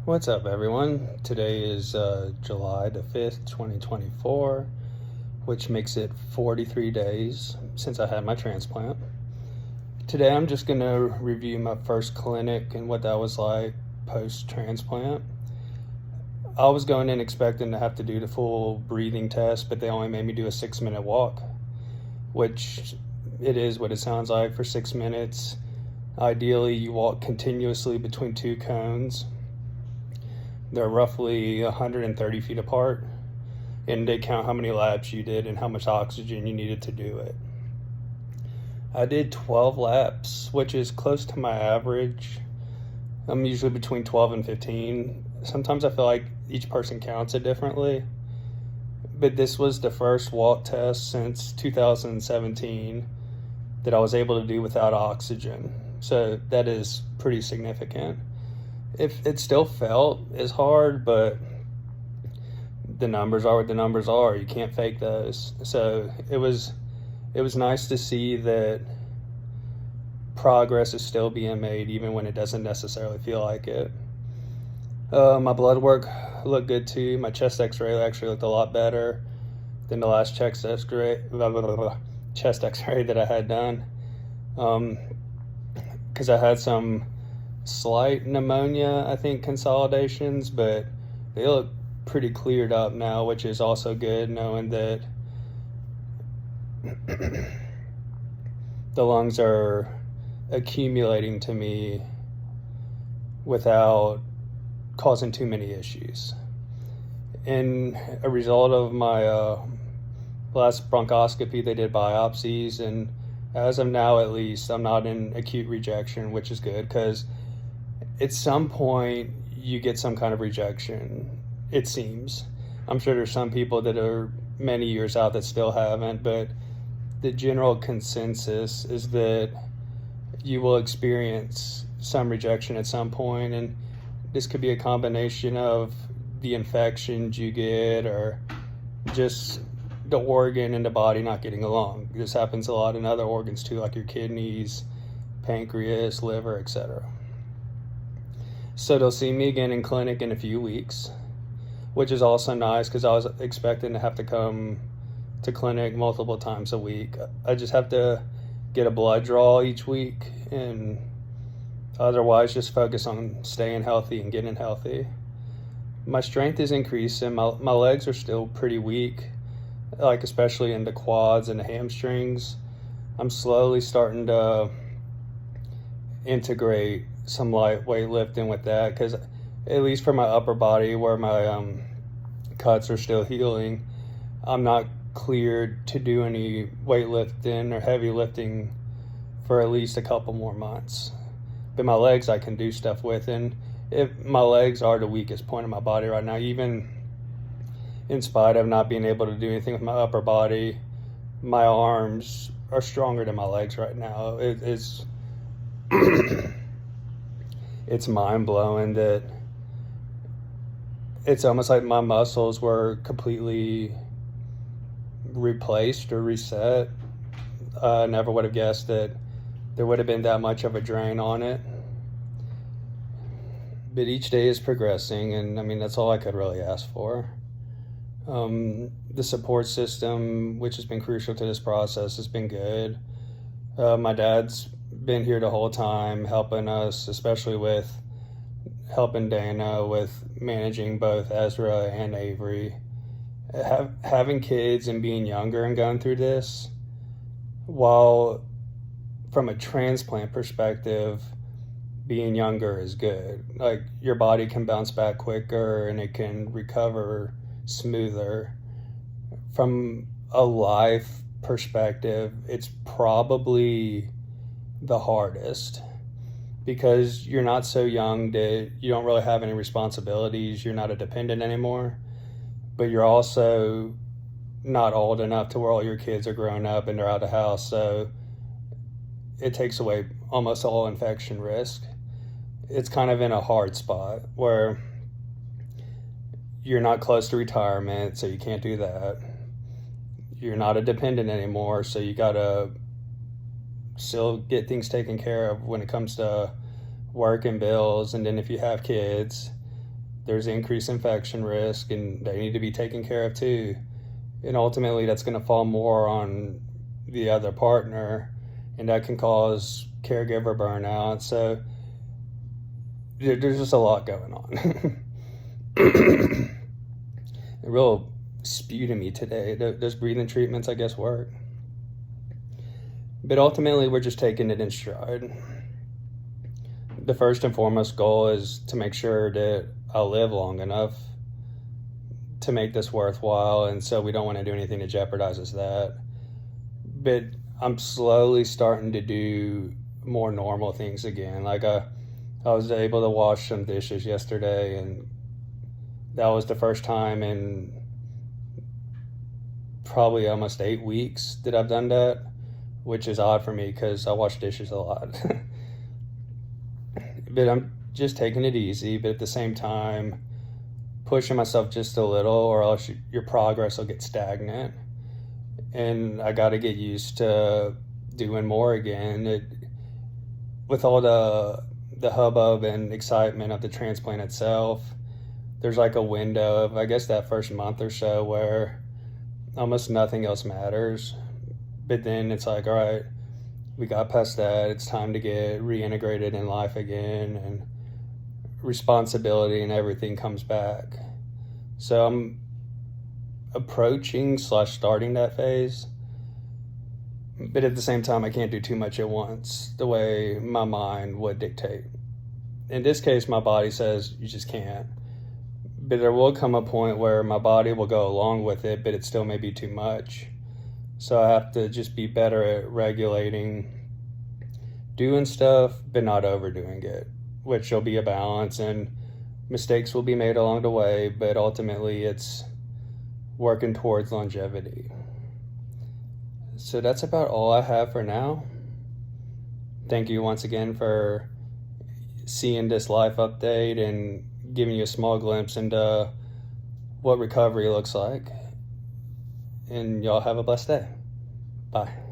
What's up, everyone? Today is July the 5th, 2024, which makes it 43 days since I had my transplant. Today, I'm just going to review my first clinic and what that was like post-transplant. I was going in expecting to have to do the full breathing test, but they only made me do a 6-minute walk, which it is what it sounds like for 6 minutes. Ideally, you walk continuously between two cones. They're roughly 130 feet apart, and they count how many laps you did and how much oxygen you needed to do it. I did 12 laps, which is close to my average. I'm usually between 12 and 15. Sometimes I feel like each person counts it differently, but this was the first walk test since 2017 that I was able to do without oxygen. So that is pretty significant. If it still felt as hard, but the numbers are what the numbers are. You can't fake those. So it was nice to see that progress is still being made, even when it doesn't necessarily feel like it. My blood work looked good too. My chest X-ray actually looked a lot better than the last chest X-ray that I had done, because I had some slight pneumonia, I think, consolidations, but they look pretty cleared up now, which is also good, knowing that the lungs are accumulating to me without causing too many issues. And a result of my last bronchoscopy, they did biopsies, and as of now, at least, I'm not in acute rejection, which is good, because at some point you get some kind of rejection, it seems. I'm sure there's some people that are many years out that still haven't, but the general consensus is that you will experience some rejection at some point, and this could be a combination of the infections you get or just the organ and the body not getting along. This happens a lot in other organs too, like your kidneys, pancreas, liver, etc. So they'll see me again in clinic in a few weeks, which is also nice because I was expecting to have to come to clinic multiple times a week. I just have to get a blood draw each week, and otherwise just focus on staying healthy and getting healthy. My strength is increasing. My legs are still pretty weak, like especially in the quads and the hamstrings. I'm slowly starting to integrate some light weightlifting with that, because at least for my upper body, where my cuts are still healing, I'm not cleared to do any weightlifting or heavy lifting for at least a couple more months. But my legs I can do stuff with, and if my legs are the weakest point of my body right now, even in spite of not being able to do anything with my upper body, my arms are stronger than my legs right now. It's it's mind-blowing that it's almost like my muscles were completely replaced or reset. I never would have guessed that there would have been that much of a drain on it. But each day is progressing, and I mean, that's all I could really ask for. The support system, which has been crucial to this process, has been good. My dad's been here the whole time, helping us, especially with helping Dana with managing both Ezra and Avery. Having kids and being younger and going through this, while from a transplant perspective, being younger is good. Like, your body can bounce back quicker and it can recover smoother. From a life perspective, it's probably the hardest, because you're not so young that you don't really have any responsibilities. You're not a dependent anymore, but you're also not old enough to where all your kids are grown up and they're out of the house. So it takes away almost all infection risk. It's kind of in a hard spot where you're not close to retirement, so you can't do that. You're not a dependent anymore, so you gotta still get things taken care of when it comes to work and bills. And then if you have kids, there's increased infection risk, and they need to be taken care of too. And ultimately, that's going to fall more on the other partner, and that can cause caregiver burnout. So there's just a lot going on. A real spew to me today. Those breathing treatments, I guess, work. But ultimately, we're just taking it in stride. The first and foremost goal is to make sure that I'll live long enough to make this worthwhile, and so we don't want to do anything that jeopardizes that. But I'm slowly starting to do more normal things again. Like I was able to wash some dishes yesterday, and that was the first time in probably almost 8 weeks that I've done that, which is odd for me because I wash dishes a lot. But I'm just taking it easy, but at the same time pushing myself just a little, or else your progress will get stagnant. And I got to get used to doing more again. With all the hubbub and excitement of the transplant itself, there's like a window of, I guess, that first month or so where almost nothing else matters. But then it's like, all right, we got past that. It's time to get reintegrated in life again, and responsibility and everything comes back. So I'm approaching/starting that phase. But at the same time, I can't do too much at once, the way my mind would dictate. In this case, my body says you just can't. But there will come a point where my body will go along with it, but it still may be too much. So I have to just be better at regulating, doing stuff, but not overdoing it, which will be a balance, and mistakes will be made along the way, but ultimately it's working towards longevity. So that's about all I have for now. Thank you once again for seeing this life update and giving you a small glimpse into what recovery looks like. And y'all have a blessed day. Bye.